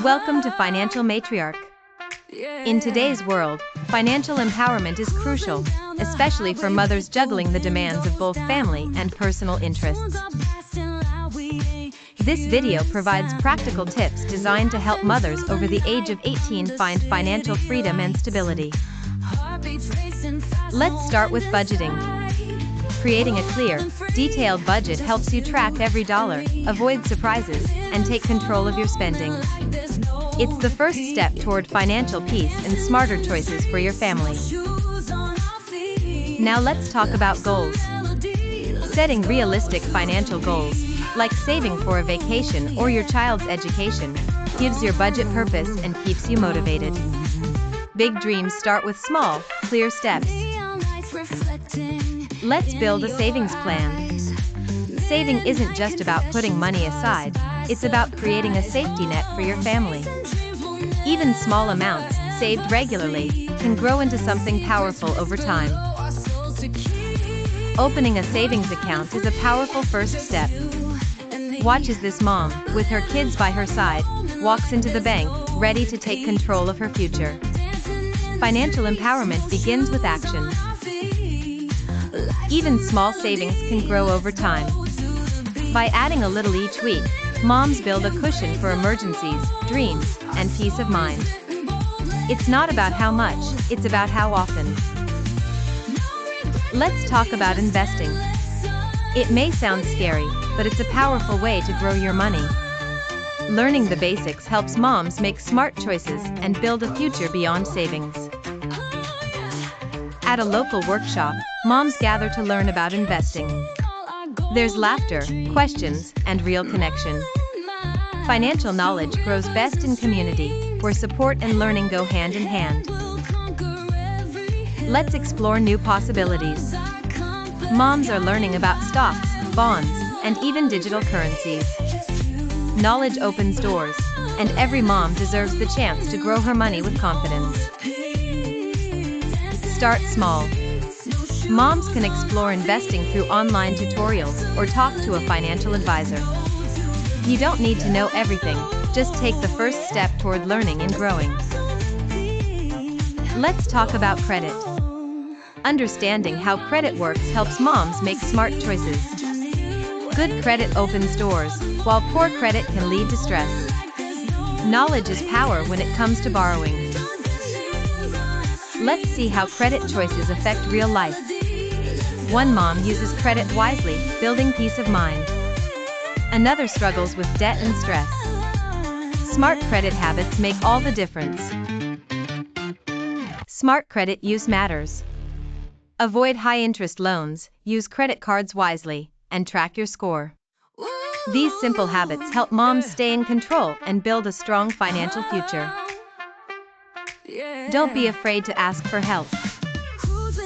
Welcome to Financial Matriarch. In today's world, financial empowerment is crucial, especially for mothers juggling the demands of both family and personal interests. This video provides practical tips designed to help mothers over the age of 18 find financial freedom and stability. Let's start with budgeting. Creating a clear, detailed budget helps you track every dollar, avoid surprises, and take control of your spending. It's the first step toward financial peace and smarter choices for your family. Now let's talk about goals. Setting realistic financial goals, like saving for a vacation or your child's education, gives your budget purpose and keeps you motivated. Big dreams start with small, clear steps. Let's build a savings plan. Saving isn't just about putting money aside, it's about creating a safety net for your family. Even small amounts, saved regularly, can grow into something powerful over time. Opening a savings account is a powerful first step. Watch as this mom, with her kids by her side, walks into the bank, ready to take control of her future. Financial empowerment begins with action. Even small savings can grow over time. By adding a little each week, moms build a cushion for emergencies, dreams, and peace of mind. It's not about how much, it's about how often. Let's talk about investing. It may sound scary, but it's a powerful way to grow your money. Learning the basics helps moms make smart choices and build a future beyond savings. At a local workshop, moms gather to learn about investing. There's laughter, questions, and real connection. Financial knowledge grows best in community, where support and learning go hand in hand. Let's explore new possibilities. Moms are learning about stocks, bonds, and even digital currencies. Knowledge opens doors, and every mom deserves the chance to grow her money with confidence. Start small. Moms can explore investing through online tutorials or talk to a financial advisor. You don't need to know everything, just take the first step toward learning and growing. Let's talk about credit. Understanding how credit works helps moms make smart choices. Good credit opens doors, while poor credit can lead to stress. Knowledge is power when it comes to borrowing. Let's see how credit choices affect real life. One mom uses credit wisely, building peace of mind. Another struggles with debt and stress. Smart credit habits make all the difference. Smart credit use matters. Avoid high-interest loans, use credit cards wisely, and track your score. These simple habits help moms stay in control and build a strong financial future. Don't be afraid to ask for help.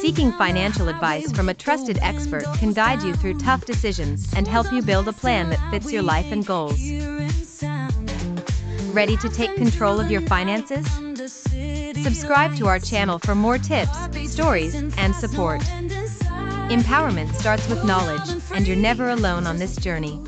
Seeking financial advice from a trusted expert can guide you through tough decisions and help you build a plan that fits your life and goals. Ready to take control of your finances? Subscribe to our channel for more tips, stories, and support. Empowerment starts with knowledge, and you're never alone on this journey.